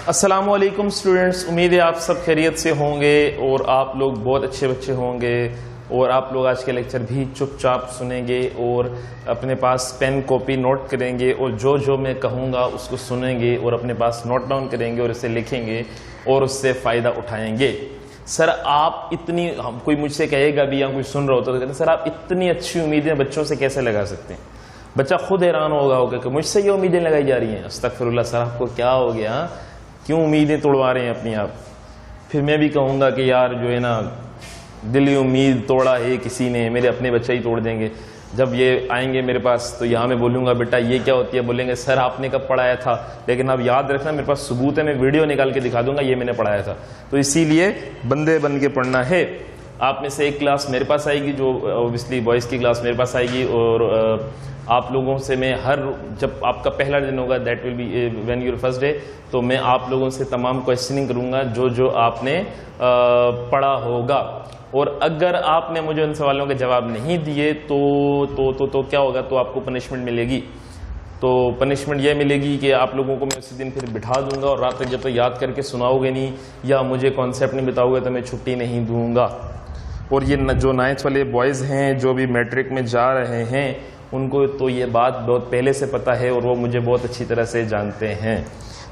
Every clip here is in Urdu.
السلام علیکم اسٹوڈنٹس، امید ہے آپ سب خیریت سے ہوں گے اور آپ لوگ بہت اچھے بچے ہوں گے اور آپ لوگ آج کے لیکچر بھی چپ چاپ سنیں گے اور اپنے پاس پین کاپی نوٹ کریں گے اور جو میں کہوں گا اس کو سنیں گے اور اپنے پاس نوٹ ڈاؤن کریں گے اور اسے لکھیں گے اور اس سے فائدہ اٹھائیں گے۔ سر آپ اتنی، کوئی مجھ سے کہے گا بھی یا کوئی سن رہا ہوتا تو کہتے ہیں سر آپ اتنی اچھی امیدیں بچوں سے کیسے لگا سکتے ہیں؟ بچہ خود حیران ہوگا کہ مجھ سے یہ امیدیں لگائی جا رہی ہیں۔ استغفر اللہ، سر آپ کو کیا ہو گیا، کیوں امیدیں توڑوا رہے ہیں اپنی آپ؟ پھر میں بھی کہوں گا کہ یار جو ہے نا دلی امید توڑا ہے کسی نے، میرے اپنے بچہ ہی توڑ دیں گے۔ جب یہ آئیں گے میرے پاس تو یہاں میں بولوں گا بیٹا یہ کیا ہوتی ہے، بولیں گے سر آپ نے کب پڑھایا تھا، لیکن اب یاد رکھنا میرے پاس ثبوت ہے، میں ویڈیو نکال کے دکھا دوں گا یہ میں نے پڑھایا تھا۔ تو اسی لیے بندے بن کے پڑھنا ہے۔ آپ میں سے ایک کلاس میرے پاس آئے گی جو اوبیسلی بوائز کی کلاس میرے پاس آئے گی، اور آپ لوگوں سے میں جب آپ کا پہلا دن ہوگا that will be when your first day, تو میں آپ لوگوں سے تمام کویسچننگ کروں گا جو آپ نے پڑھا ہوگا، اور اگر آپ نے مجھے ان سوالوں کے جواب نہیں دیے تو کیا ہوگا، تو آپ کو پنشمنٹ ملے گی۔ تو پنشمنٹ یہ ملے گی کہ آپ لوگوں کو میں اسی دن پھر بٹھا دوں گا اور رات تک جب تک یاد کر کے سناؤ گے نہیں یا مجھے کانسیپٹ نہیں بتاؤ گے تو میں چھٹی نہیں دوں گا۔ اور یہ جو 9th والے بوائز ہیں جو بھی میٹرک میں جا رہے ہیں ان کو تو یہ بات بہت پہلے سے پتہ ہے اور وہ مجھے بہت اچھی طرح سے جانتے ہیں۔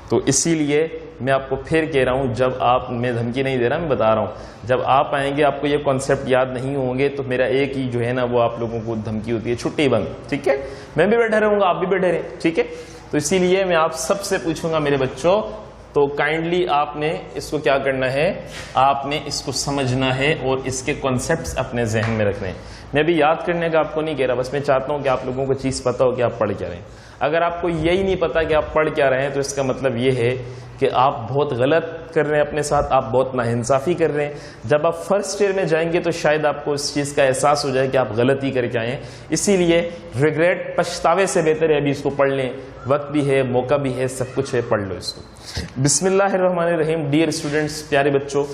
تو اسی لیے میں آپ کو پھر کہہ رہا ہوں، جب آپ، میں دھمکی نہیں دے رہا، میں بتا رہا ہوں، جب آپ آئیں گے آپ کو یہ کانسیپٹ یاد نہیں ہوں گے تو میرا ایک ہی جو ہے نا وہ آپ لوگوں کو دھمکی ہوتی ہے، چھٹی بند، ٹھیک ہے؟ میں بھی بیٹھا رہوں گا، آپ بھی بیٹھے رہیں، ٹھیک ہے؟ تو اسی لیے میں آپ سب سے پوچھوں گا میرے بچوں، تو کائنڈلی آپ نے اس کو کیا کرنا ہے، آپ نے اس کو سمجھنا ہے اور اس کے کانسیپٹس اپنے ذہن میں رکھنے ہیں۔ میں بھی یاد کرنے کا آپ کو نہیں کہہ رہا، بس میں چاہتا ہوں کہ آپ لوگوں کو چیز پتہ ہو کہ آپ پڑھ کیا رہے ہیں۔ اگر آپ کو یہی نہیں پتا کہ آپ پڑھ کیا رہے ہیں تو اس کا مطلب یہ ہے کہ آپ بہت غلط کر رہے ہیں اپنے ساتھ، آپ بہت ناانصافی کر رہے ہیں۔ جب آپ فرسٹ ایئر میں جائیں گے تو شاید آپ کو اس چیز کا احساس ہو جائے کہ آپ غلطی کر کے آئے ہیں۔ اسی لیے ریگریٹ، پچھتاوے سے بہتر ہے ابھی اس کو پڑھ لیں، وقت بھی ہے، موقع بھی ہے، سب کچھ ہے، پڑھ لو اس کو۔ بسم اللہ الرحمن الرحیم۔ ڈیئر اسٹوڈنٹس، پیارے بچوں،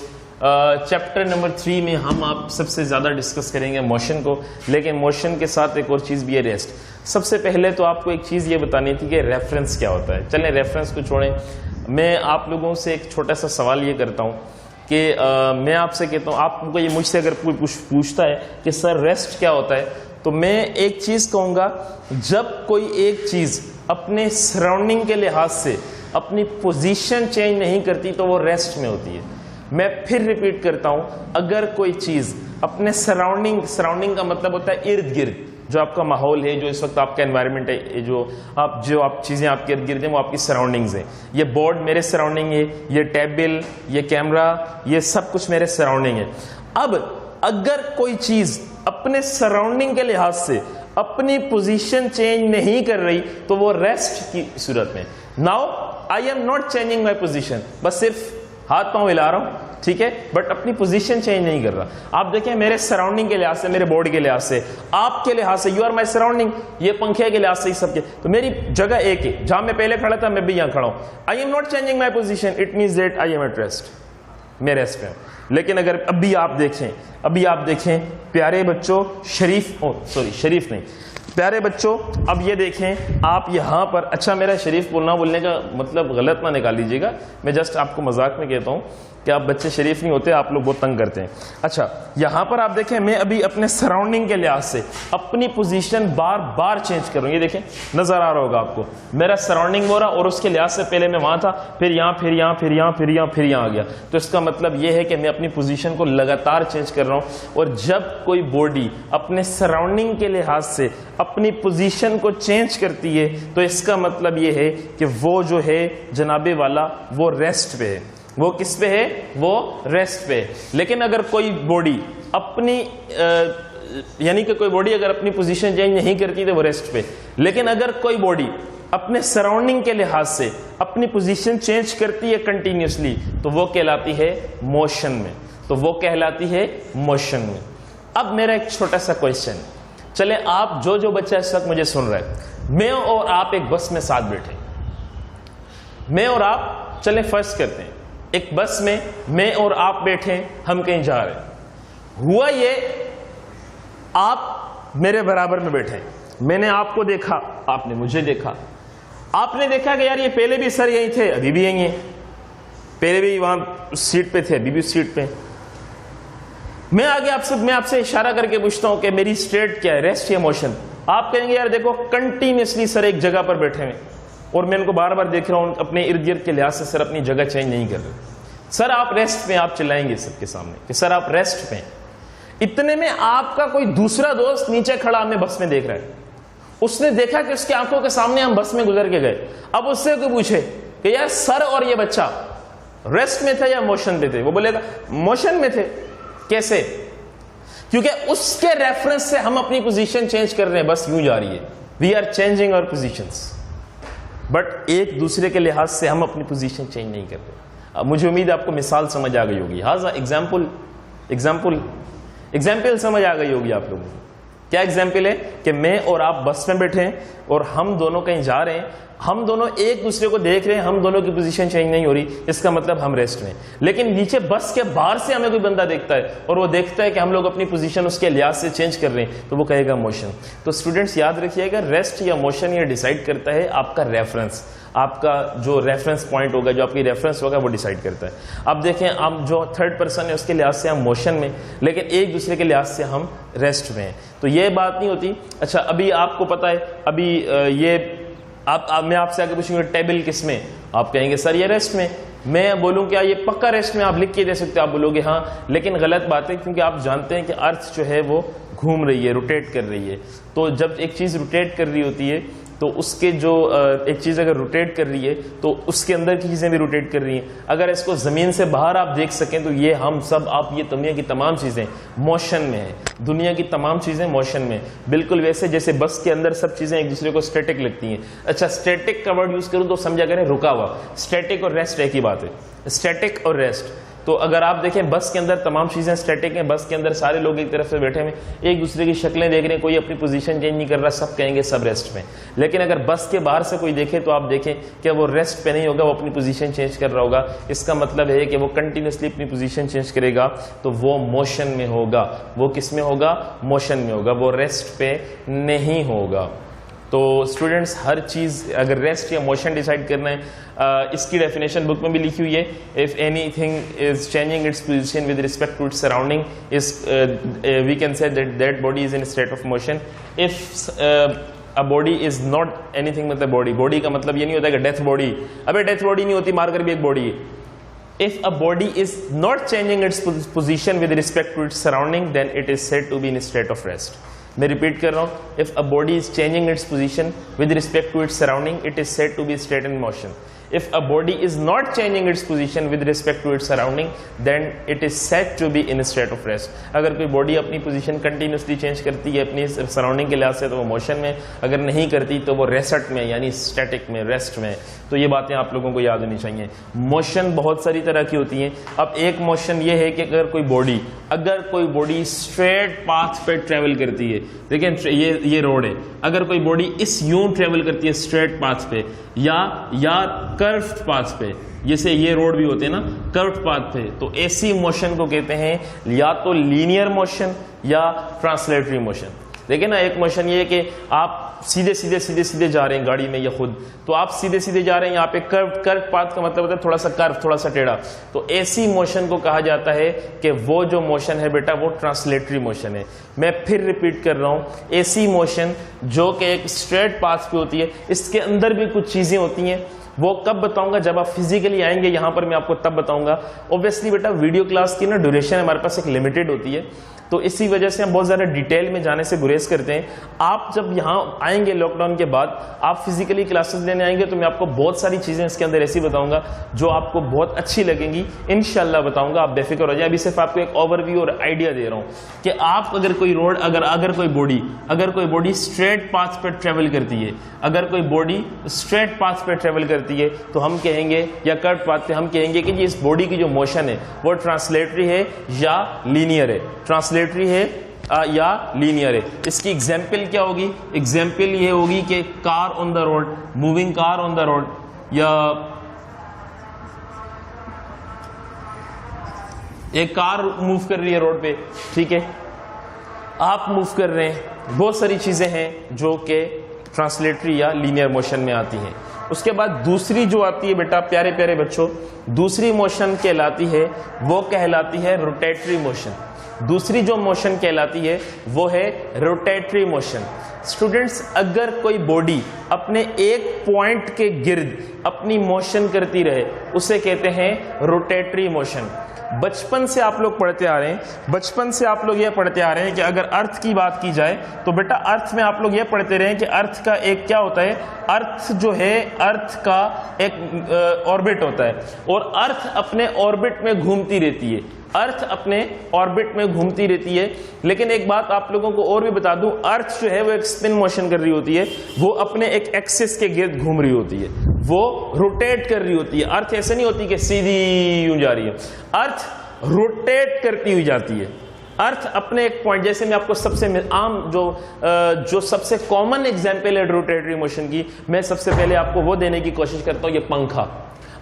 چیپٹر نمبر 3 میں ہم آپ سب سے زیادہ ڈسکس کریں گے موشن کو، لیکن موشن کے ساتھ ایک اور چیز بھی ہے، ریسٹ۔ سب سے پہلے تو آپ کو ایک چیز یہ بتانی تھی کہ ریفرنس کیا ہوتا ہے۔ چلیں ریفرنس کو چھوڑیں، میں آپ لوگوں سے ایک چھوٹا سا سوال یہ کرتا ہوں کہ میں آپ سے کہتا ہوں، آپ کو یہ مجھ سے اگر کوئی پوچھتا ہے کہ سر ریسٹ کیا ہوتا ہے، تو میں ایک چیز کہوں گا، جب کوئی ایک چیز اپنے سراؤنڈنگ کے لحاظ سے اپنی پوزیشن چینج نہیں کرتی تو وہ ریسٹ میں ہوتی ہے۔ میں پھر ریپیٹ کرتا ہوں، اگر کوئی چیز اپنے سراؤنڈنگ کا مطلب ہوتا ہے ارد گرد، جو آپ کا ماحول ہے، جو اس وقت آپ کا انوائرمنٹ ہے، جو آپ چیزیں آپ کے ارد گرد ہیں وہ آپ کی سراؤنڈنگز ہیں۔ یہ بورڈ میرے سراؤنڈنگ ہے، یہ ٹیبل، یہ کیمرہ، یہ سب کچھ میرے سراؤنڈنگ ہے۔ اب اگر کوئی چیز اپنے سراؤنڈنگ کے لحاظ سے اپنی پوزیشن چینج نہیں کر رہی تو وہ ریسٹ کی صورت میں۔ Now I am not changing my position, بس صرف ہاتھ پاؤں ہلا رہا ہوں، ٹھیک ہے، بٹ اپنی پوزیشن چینج نہیں کر رہا۔ آپ دیکھیں میرے سراؤنڈنگ کے لحاظ سے، میرے بورڈ کے لحاظ سے، آپ کے لحاظ سے، یو آر مائی سراؤنڈنگ، یہ پنکھے کے لحاظ سے، سب کے، تو میری جگہ ایک ہے، جہاں میں پہلے کھڑا تھا میں بھی یہاں کھڑا ہوں۔ I am not changing my position, it means that I am at rest, میں ریسٹ پہ ہوں۔ لیکن اگر ابھی آپ دیکھیں پیارے بچوں، شریف نہیں، پیارے بچوں، اب یہ دیکھیں آپ یہاں پر، اچھا میرا شریف بولنے کا مطلب غلط نہ نکال لیجیے گا، میں جسٹ آپ کو مذاق میں کہتا ہوں کہ آپ بچے شریف نہیں ہوتے، آپ لوگ بہت تنگ کرتے ہیں۔ اچھا یہاں پر آپ دیکھیں میں ابھی اپنے سراؤنڈنگ کے لحاظ سے اپنی پوزیشن بار بار چینج کر رہا ہوں، یہ دیکھیں نظر آ رہا ہوگا آپ کو، میرا سراؤنڈنگ ہو رہا اور اس کے لحاظ سے پہلے میں وہاں تھا، پھر یہاں، پھر یہاں، پھر یہاں، پھر یہاں، پھر یہاں آ گیا۔ تو اس کا مطلب یہ ہے کہ میں اپنی پوزیشن کو لگاتار چینج کر رہا ہوں، اور جب کوئی باڈی اپنے سراؤنڈنگ کے لحاظ سے اپنی پوزیشن کو چینج کرتی ہے تو اس کا مطلب یہ ہے کہ وہ جو ہے جناب والا وہ ریسٹ پہ ہے۔ وہ کس پہ ہے؟ وہ ریسٹ پہ ہے۔ لیکن اگر کوئی باڈی اپنی یعنی کہ کوئی باڈی اگر اپنی پوزیشن چینج نہیں کرتی تو وہ ریسٹ پہ، لیکن اگر کوئی باڈی اپنے سراؤنڈنگ کے لحاظ سے اپنی پوزیشن چینج کرتی ہے کنٹینیوسلی تو وہ کہلاتی ہے موشن میں، تو وہ کہلاتی ہے موشن میں۔ اب میرا ایک چھوٹا سا کویشچن، چلے آپ جو بچہ اس وقت مجھے سن رہا ہے، میں اور آپ ایک بس میں ساتھ بیٹھے، میں اور آپ، چلیں فرض کرتے ہیں ایک بس میں اور آپ بیٹھے، ہم کہیں جا رہے ہیں، ہوا یہ آپ میرے برابر میں بیٹھے، میں نے آپ کو دیکھا، آپ نے مجھے دیکھا، آپ نے دیکھا کہ یار یہ پہلے بھی سر یہی تھے، ابھی بھی یہی ہیں، پہلے بھی وہاں سیٹ پہ تھے, ابھی بھی سیٹ پہ. میں آگے آپ سے اشارہ کر کے پوچھتا ہوں کہ میری اسٹیٹ کیا ہے, ریسٹ یا موشن؟ آپ کہیں گے یار دیکھو کنٹینیوسلی سر ایک جگہ پر بیٹھے ہوئے اور میں ان کو بار بار دیکھ رہا ہوں, اپنے ارد گرد کے لحاظ سے سر اپنی جگہ چینج نہیں کر رہے. سر آپ ریسٹ پہ, آپ چلائیں گے سب کے سامنے کہ سر آپ ریسٹ پہ. اتنے میں آپ کا کوئی دوسرا دوست نیچے کھڑا ہمیں بس میں دیکھ رہا ہے, اس نے دیکھا کہ اس کی آنکھوں کے سامنے ہم بس میں گزر کے گئے. اب اس سے کوئی پوچھے کہ یار سر اور یہ بچہ ریسٹ میں تھے یا موشن پہ تھے, وہ بولے گا موشن میں تھے. کیسے؟ کیونکہ اس کے ریفرنس سے ہم اپنی پوزیشن چینج کر رہے ہیں, بس یوں جا رہی ہے. We are changing our positions, but ایک دوسرے کے لحاظ سے ہم اپنی پوزیشن چینج نہیں کر رہے. مجھے امید ہے آپ کو مثال سمجھ آ گئی ہوگی. ہاں ایگزامپل سمجھ آ گئی ہوگی آپ لوگوں کو. کیا ایگزامپل ہے کہ میں اور آپ بس میں بیٹھے ہیں اور ہم دونوں کہیں جا رہے ہیں, ہم دونوں ایک دوسرے کو دیکھ رہے ہیں, ہم دونوں کی پوزیشن چینج نہیں ہو رہی, اس کا مطلب ہم ریسٹ میں. لیکن نیچے بس کے باہر سے ہمیں کوئی بندہ دیکھتا ہے اور وہ دیکھتا ہے کہ ہم لوگ اپنی پوزیشن اس کے لحاظ سے چینج کر رہے ہیں, تو وہ کہے گا موشن. تو اسٹوڈنٹس یاد رکھیے گا, ریسٹ یا موشن یہ ڈیسائیڈ کرتا ہے آپ کا ریفرنس. آپ کا جو ریفرنس پوائنٹ ہوگا, جو آپ کی ریفرنس ہوگا, وہ ڈیسائیڈ کرتا ہے. اب دیکھیں, آپ جو تھرڈ پرسن ہے اس کے لحاظ سے ہم موشن میں, لیکن ایک دوسرے کے لحاظ سے ہم ریسٹ میں ہیں. تو یہ بات نہیں ہوتی. اچھا ابھی آپ کو پتا ہے, ابھی یہ میں آپ سے آگے پوچھوں گا ٹیبل کس میں, آپ کہیں گے سر یہ ریسٹ میں. میں بولوں کیا یہ پکا ریسٹ میں؟ آپ لکھ کے دے سکتے, آپ بولو گے ہاں, لیکن غلط بات ہے, کیونکہ آپ جانتے ہیں کہ ارتھ جو ہے وہ گھوم رہی ہے, روٹیٹ کر رہی ہے. تو جب ایک چیز روٹیٹ کر رہی ہوتی ہے تو اس کے جو ایک چیز اگر روٹیٹ کر رہی ہے تو اس کے اندر کی چیزیں بھی روٹیٹ کر رہی ہیں. اگر اس کو زمین سے باہر آپ دیکھ سکیں تو یہ ہم سب, آپ یہ دنیا کی تمام چیزیں موشن میں ہیں. دنیا کی تمام چیزیں موشن میں, بالکل ویسے جیسے بس کے اندر سب چیزیں ایک دوسرے کو اسٹیٹک لگتی ہیں. اچھا اسٹیٹک کا ورڈ یوز کروں تو سمجھا کریں رکا ہوا. اسٹیٹک اور ریسٹ ایک ہی بات ہے, اسٹیٹک اور ریسٹ. تو اگر آپ دیکھیں بس کے اندر تمام چیزیں اسٹیٹک ہیں, بس کے اندر سارے لوگ ایک طرف سے بیٹھے ہوئے ایک دوسرے کی شکلیں دیکھ رہے ہیں, کوئی اپنی پوزیشن چینج نہیں کر رہا, سب کہیں گے سب ریسٹ میں. لیکن اگر بس کے باہر سے کوئی دیکھے تو آپ دیکھیں کہ وہ ریسٹ پہ نہیں ہوگا, وہ اپنی پوزیشن چینج کر رہا ہوگا. اس کا مطلب ہے کہ وہ کنٹینیوسلی اپنی پوزیشن چینج کرے گا, تو وہ موشن میں ہوگا. وہ کس میں ہوگا؟ موشن میں ہوگا, وہ ریسٹ پہ نہیں ہوگا. تو اسٹوڈنٹس ہر چیز اگر ریسٹ یا موشن ڈیسائیڈ کرنا ہے, اس کی ڈیفینیشن بک میں بھی لکھی ہوئی ہے. If anything is changing its position with respect to its surrounding we can say that body is in state of motion. If a body is not anything مطلب باڈی کا مطلب یہ نہیں ہوتا کہ ڈیتھ باڈی, ابے ڈیتھ باڈی نہیں ہوتی, مار کر بھی ایک باڈی ہے. If a body is not changing its position with respect to its surrounding, then it is said to be in a state of rest. میں ریپیٹ کر رہا ہوں, if a body is changing its position with respect to its surrounding, it is said to be state in motion. If a body is not changing its position with respect to its surrounding, then it is said to be in a state of rest. اگر کوئی باڈی اپنی پوزیشن کنٹینیوسلی چینج کرتی ہے اپنی سراؤنڈنگ کے لحاظ سے تو وہ موشن میں, اگر نہیں کرتی تو وہ ریسٹ میں یعنی اسٹیٹک میں, ریسٹ میں. تو یہ باتیں آپ لوگوں کو یاد ہونی چاہیے. موشن بہت ساری طرح کی ہوتی ہیں. اب ایک موشن یہ ہے کہ اگر کوئی باڈی اسٹریٹ پاتھ پہ ٹریول کرتی ہے, دیکھیں یہ روڈ ہے, اگر کوئی باڈی اس یوں ٹریول کرتی ہے اسٹریٹ پاتھ پہ یا کرفٹ پاتھ پہ, جیسے یہ روڈ بھی ہوتے ہیں نا کرفٹ پاتھ پہ, تو ایسی موشن کو کہتے ہیں یا تو لینئر موشن یا ٹرانسلیٹری موشن. دیکھیں نا, ایک موشن یہ ہے کہ آپ سیدھے جا رہے ہیں گاڑی میں یا خود, تو آپ سیدھے جا رہے ہیں, یہاں پہ کرو پاتھ کا مطلب ہوتا ہے تھوڑا سا کرو, تھوڑا سا ٹیڑھا. تو ایسی موشن کو کہا جاتا ہے کہ وہ جو موشن ہے بیٹا وہ ٹرانسلیٹری موشن ہے. میں پھر ریپیٹ کر رہا ہوں, ایسی موشن جو کہ ایک اسٹریٹ پاتھ پہ ہوتی ہے, اس کے اندر بھی کچھ چیزیں ہوتی ہیں. وہ کب بتاؤں گا؟ جب آپ فزیکلی آئیں گے یہاں پر, میں آپ کو تب بتاؤں گا. اوبیسلی بیٹا ویڈیو کلاس کی نا ڈیوریشن ہمارے پاس ایک لمیٹڈ ہوتی ہے, تو اسی وجہ سے ہم بہت زیادہ ڈیٹیل میں جانے سے گریز کرتے ہیں. آپ جب یہاں آئیں گے لاک ڈاؤن کے بعد, آپ فزیکلی کلاسز لینے آئیں گے, تو میں آپ کو بہت ساری چیزیں اس کے اندر ایسی بتاؤں گا جو آپ کو بہت اچھی لگیں گی, انشاءاللہ بتاؤں گا. آپ بے فکر ہو جائیں. ابھی صرف آپ کو ایک اوور ویو اور آئیڈیا دے رہا ہوں کہ آپ اگر کوئی روڈ, اگر کوئی باڈی اسٹریٹ پاتھ پہ ٹریول کرتی ہے, اگر کوئی باڈی اسٹریٹ پاتھ پہ ٹریول کرتی ہے تو ہم کہیں گے, یا کرٹ پاتھ پہ, ہم کہیں گے کہ اس باڈی کی جو موشن ہے وہ ٹرانسلیٹری ہے یا لینئر ہے. ٹرانسلیٹری ہے یا لینئر ہے. اس کی ایگزامپل کیا ہوگی؟ ایگزامپل یہ ہوگی کہ car on the road, moving car on the road, یا ایک کار موو کر رہی ہے روڈ پہ, ٹھیک ہے, آپ موو کر رہے ہیں. بہت ساری چیزیں ہیں جو کہ ٹرانسلیٹری یا لینئر موشن میں آتی ہیں. اس کے بعد دوسری جو آتی ہے بیٹا پیارے پیارے بچوں، دوسری موشن کہلاتی ہے، وہ کہلاتی ہے روٹیٹری موشن. دوسری جو موشن کہلاتی ہے وہ ہے روٹیٹری موشن. اسٹوڈینٹس اگر کوئی باڈی اپنے ایک پوائنٹ کے گرد اپنی موشن کرتی رہے اسے کہتے ہیں روٹیٹری موشن. بچپن سے آپ لوگ پڑھتے آ رہے ہیں، بچپن سے آپ لوگ یہ پڑھتے آ رہے ہیں کہ اگر ارتھ کی بات کی جائے تو بیٹا ارتھ میں آپ لوگ یہ پڑھتے رہے ہیں کہ ارتھ کا ایک کیا ہوتا ہے، ارتھ جو ہے ارتھ کا ایک آربٹ ہوتا ہے اور ارتھ اپنے آربٹ میں گھومتی رہتی ہے، ارتھ اپنے آربٹ میں گھومتی رہتی ہے. لیکن ایک بات آپ لوگوں کو اور بھی بتا دوں، ارتھ جو ہے وہ ایک اسپن موشن کر رہی ہوتی ہے، وہ اپنے ایک ایکسس کے گرد گھوم رہی ہوتی ہے، وہ روٹیٹ کر رہی ہوتی ہے. ارتھ ایسے نہیں ہوتی کہ سیدھی یوں جا رہی ہے، ارتھ روٹیٹ کرتی ہوئی جاتی ہے. ارتھ اپنے ایک پوائنٹ، جیسے میں آپ کو سب سے عام جو سب سے کامن ایگزامپل ہے روٹیٹری موشن کی، میں سب سے پہلے آپ کو وہ دینے کی کوشش کرتا ہوں، یہ پنکھا.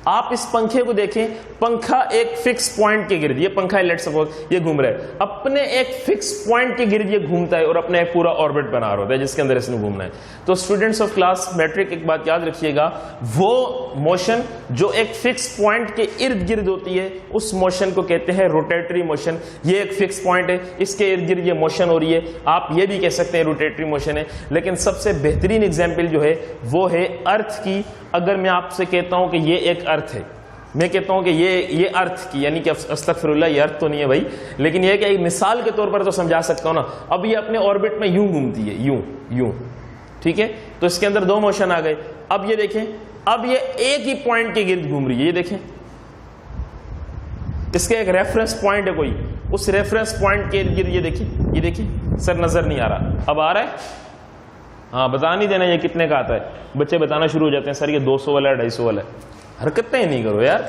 آپ اس پنکھے کو دیکھیں، پنکھا ایک فکس پوائنٹ کے گرد، یہ پنکھا لیٹ سپوز یہ گھوم رہا ہے، اپنے ایک فکس پوائنٹ کے گرد یہ گھومتا ہے اور اپنا ایک پورا آربٹ بنا رہا ہوتا ہے جس کے اندر اس نے گھومنا ہے. تو اسٹوڈنٹس آف کلاس میٹرک ایک بات یاد رکھیے گا، وہ موشن جو ایک فکس پوائنٹ کے ارد گرد ہوتی ہے اس موشن کو کہتے ہیں روٹیٹری موشن. یہ ایک فکس پوائنٹ ہے، اس کے ارد گرد یہ موشن ہو رہی ہے، آپ یہ بھی کہہ سکتے ہیں روٹیٹری موشن ہے. لیکن سب سے بہترین ایگزامپل جو ہے وہ ہے ارتھ کی. اگر میں آپ سے کہتا ہوں کہ یہ ایک ارتھ ہے، میں کہتا ہوں کہ یہ ارتھ کی، یعنی کہ استغفر اللہ یہ ارتھ تو نہیں ہے بھائی، لیکن یہ کہ ایک مثال کے طور پر تو سمجھا سکتا ہوں نا. اب یہ اپنے آربٹ میں یوں گھومتی ہے، یوں یوں، ٹھیک ہے، تو اس کے اندر دو موشن آ گئے. اب یہ دیکھیں، اب یہ ایک ہی پوائنٹ کے گرد گھوم رہی ہے، یہ دیکھیں اس کا ایک ریفرنس پوائنٹ ہے کوئی، اس ریفرنس پوائنٹ کے گرد یہ دیکھیں سر نظر نہیں آ رہا، اب آ رہا ہے؟ ہاں بتا نہیں دینا یہ کتنے کا آتا ہے. بچے بتانا شروع ہو جاتے ہیں سر یہ 200 والا ہے 250 والا ہے. حرکتیں نہیں کرو یار.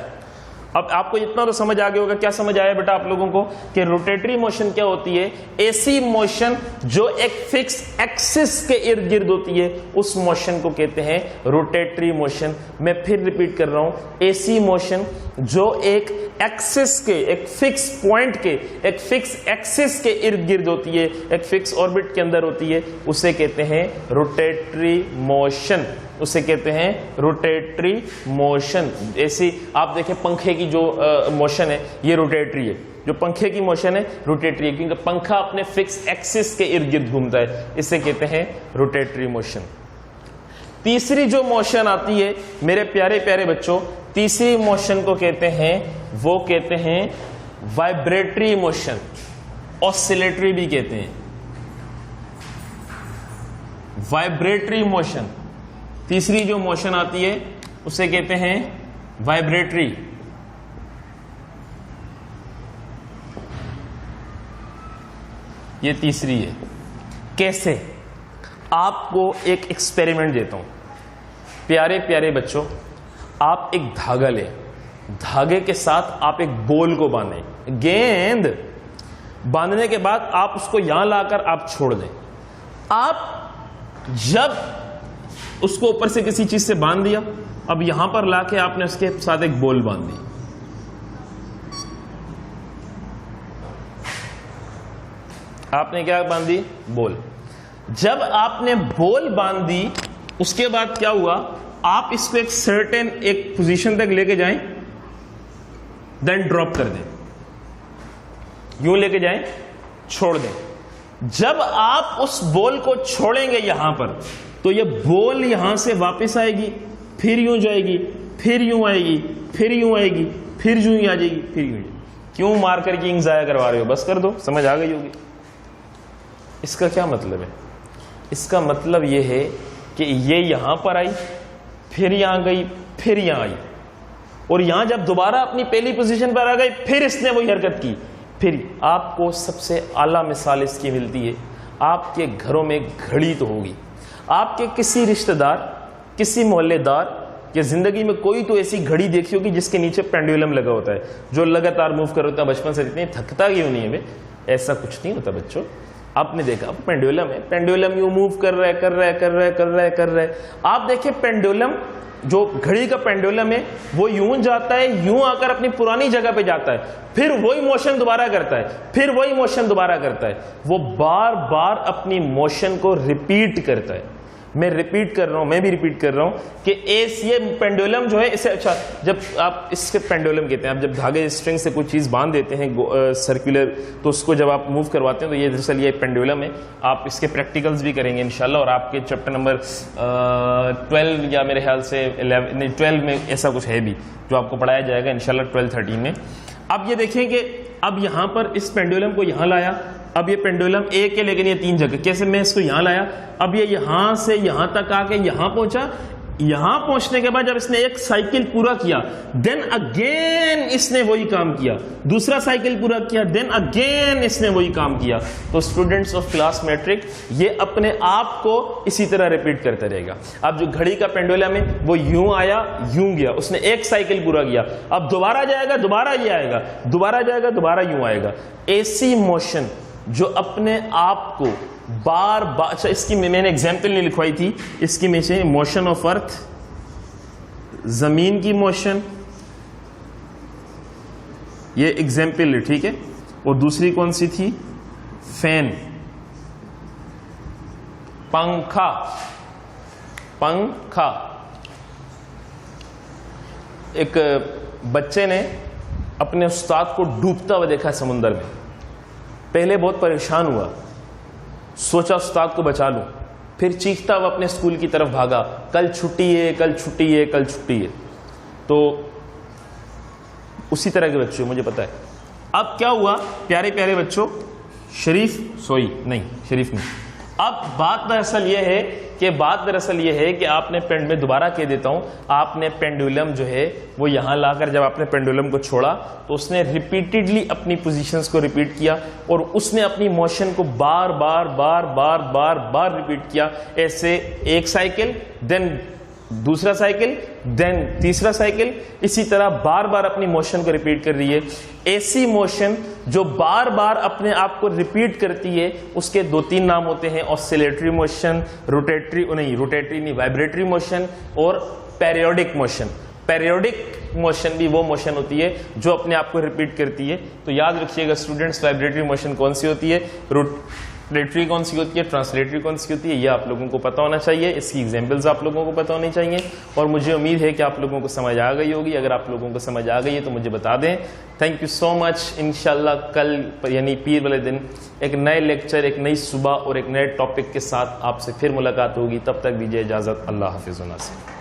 اب آپ کو اتنا تو سمجھ آ گیا ہوگا. کیا سمجھ آیا بیٹا آپ لوگوں کو کہ روٹیٹری موشن کیا ہوتی ہے؟ ایسی موشن جو ایک فکس ایکسس کے ارد گرد ہوتی ہے اس موشن کو کہتے ہیں روٹیٹری موشن. میں پھر ریپیٹ کر رہا ہوں، ایسی موشن جو ایک ایکسس کے، ایک فکس پوائنٹ کے، ایک فکس ایکسس کے ارد گرد ہوتی ہے، ایک فکس آربٹ کے اندر ہوتی ہے، اسے کہتے ہیں روٹیٹری موشن. اسے کہتے ہیں روٹیٹری موشن. ایسی آپ دیکھیں پنکھے کی جو موشن ہے یہ روٹیٹری ہے، جو پنکھے کی موشن ہے روٹیٹری ہے، کیونکہ پنکھا اپنے فکس ایکسس کے ارد گرد گھومتا ہے، اسے کہتے ہیں روٹیٹری موشن. تیسری جو موشن آتی ہے میرے پیارے پیارے بچوں، تیسری موشن کو کہتے ہیں، وہ کہتے ہیں وائبریٹری موشن، آسیلیٹری بھی کہتے ہیں. وائبریٹری موشن، تیسری جو موشن آتی ہے اسے کہتے ہیں وائبریٹری. یہ تیسری ہے. کیسے؟ آپ کو ایک ایکسپیریمنٹ دیتا ہوں. پیارے پیارے بچوں، آپ ایک دھاگا لیں، دھاگے کے ساتھ آپ ایک بول کو باندھیں، گیند باندھنے کے بعد آپ اس کو یہاں لا کر آپ چھوڑ دیں. آپ جب اس کو اوپر سے کسی چیز سے باندھ دیا، اب یہاں پر لا کے آپ نے اس کے ساتھ ایک بول باندھ دی. آپ نے کیا باندھ دی؟ بول. جب آپ نے بول باندھ دی اس کے بعد کیا ہوا؟ آپ اس کو ایک سرٹن ایک پوزیشن تک لے کے جائیں، دین ڈراپ کر دیں. یوں لے کے جائیں، چھوڑ دیں. جب آپ اس بول کو چھوڑیں گے یہاں پر تو یہ بول یہاں سے واپس آئے گی، پھر یوں جائے گی، پھر یوں آئے گی، پھر یوں آئے گی، پھر یوں ہی آ جائے گی، پھر یوں. کیوں مار کر کے ضائع کروا رہے ہو؟ بس کر دو، سمجھ آ گئی ہوگی. اس کا کیا مطلب ہے؟ اس کا مطلب یہ ہے کہ یہ یہاں پر آئی، پھر یہاں گئی، پھر یہاں آئی، اور یہاں جب دوبارہ اپنی پہلی پوزیشن پر آ گئی پھر اس نے وہی حرکت کی. پھر آپ کو سب سے اعلیٰ مثال اس کی ملتی ہے، آپ کے گھروں میں گھڑی تو ہوگی، آپ کے کسی رشتہ دار، کسی محلے دار یا زندگی میں کوئی تو ایسی گھڑی دیکھی ہوگی جس کے نیچے پینڈولم لگا ہوتا ہے جو لگاتار موو کر ہوتا ہے. بچپن سے اتنے تھکتا کیوں نہیں ہے؟ ایسا کچھ نہیں ہوتا بچوں. آپ نے دیکھا پینڈولم ہے، پینڈولم یوں موو کر رہا ہے، کر رہا ہے، کر رہا ہے، کر رہا ہے، کر رہا ہے. آپ دیکھیں پینڈولم، جو گھڑی کا پینڈولم ہے وہ یوں جاتا ہے، یوں آ کر اپنی پرانی جگہ پہ جاتا ہے، پھر وہی موشن دوبارہ کرتا ہے، پھر وہی موشن دوبارہ کرتا ہے. وہ بار بار اپنی موشن کو ریپیٹ کرتا ہے. میں ریپیٹ کر رہا ہوں, میں بھی ریپیٹ کر رہا ہوں کہ یہ پینڈولم جو ہے اسے, اچھا جب آپ اس سے پینڈولم کہتے ہیں, آپ جب دھاگے اسٹرنگ سے کوئی چیز باندھ دیتے ہیں سرکولر, تو اس کو جب آپ موو کرواتے ہیں تو یہ دراصل یہ پینڈولم ہے. آپ اس کے پریکٹیکلز بھی کریں گے انشاءاللہ, اور آپ کے چیپٹر نمبر 12 یا میرے خیال سے 12 میں ایسا کچھ ہے بھی جو آپ کو پڑھایا جائے گا انشاءاللہ 12-13 میں. اب یہ دیکھیں کہ اب یہاں پر اس پینڈولم کو یہاں لایا, اب یہ پینڈولم ایک ہے لیکن یہ 3 جگہ, کیسے میں اس کو یہاں لایا, اب یہ یہاں سے یہاں تک آ کے یہاں پہنچا, یہاں پہنچنے کے بعد جب اس نے ایک سائیکل پورا کیا, دین اگین اس نے وہی کام کیا, دوسرا سائیکل پورا کیا, دین اگین اس نے وہی کام کیا. تو اسٹوڈنٹس آف کلاس میٹرک یہ اپنے آپ کو اسی طرح ریپیٹ کرتا رہے گا. اب جو گھڑی کا پینڈولم ہے وہ یوں آیا یوں گیا, اس نے ایک سائیکل پورا کیا, اب دوبارہ جائے گا دوبارہ یہ آئے گا, دوبارہ جائے گا دوبارہ یوں آئے گا. ایسی موشن جو اپنے آپ کو بار بار, اچھا اس کی میں نے ایگزامپل نہیں لکھوائی تھی, اس کی میں سے موشن آف ارتھ, زمین کی موشن, یہ ایگزامپل ہے, ٹھیک ہے. اور دوسری کون سی تھی, فین, پنکھا, پنکھا. ایک بچے نے اپنے استاد کو ڈوبتا ہوا دیکھا سمندر میں, پہلے بہت پریشان ہوا, سوچا استاد کو بچا لوں, پھر چیختا ہوا اپنے اسکول کی طرف بھاگا, کل چھٹی ہے کل چھٹی ہے کل چھٹی ہے. تو اسی طرح کے بچوں مجھے پتا ہے. اب کیا ہوا پیارے پیارے بچوں, شریف سوئی نہیں, شریف نہیں. اب بات دراصل یہ ہے کہ آپ نے میں دوبارہ کہہ دیتا ہوں, آپ نے پینڈولم جو ہے وہ یہاں لا کر جب آپ نے پینڈولم کو چھوڑا تو اس نے ریپیٹڈلی اپنی پوزیشنز کو ریپیٹ کیا, اور اس نے اپنی موشن کو بار بار بار بار بار بار ریپیٹ کیا. ایسے ایک سائیکل, دین دوسرا سائیکل, دین تیسرا سائیکل, اسی طرح بار بار اپنی موشن کو ریپیٹ کر رہی ہے. ایسی موشن جو بار بار اپنے آپ کو ریپیٹ کرتی ہے اس کے 2-3 نام ہوتے ہیں, آسیلیٹری موشن, روٹیٹری نہیں وائبریٹری موشن, اور پیریوڈک موشن. پیریوڈک موشن بھی وہ موشن ہوتی ہے جو اپنے آپ کو ریپیٹ کرتی ہے. تو یاد رکھیے گا اسٹوڈنٹس, وائبریٹری موشن کون سی ہوتی ہے, روٹیٹری کون سی ہوتی ہے, ٹرانسلیٹری کون سی ہوتی ہے, یہ آپ لوگوں کو پتہ ہونا چاہیے. اس کی ایگزامپلز آپ لوگوں کو پتہ ہونی چاہیے, اور مجھے امید ہے کہ آپ لوگوں کو سمجھ آ گئی ہوگی. اگر آپ لوگوں کو سمجھ آ گئی ہے تو مجھے بتا دیں. تھینک یو سو مچ. انشاءاللہ کل یعنی پیر والے دن ایک نئے لیکچر, ایک نئی صبح اور ایک نئے ٹاپک کے ساتھ آپ سے پھر ملاقات ہوگی. تب تک دیجیے اجازت. اللہ حافظ و ناصر.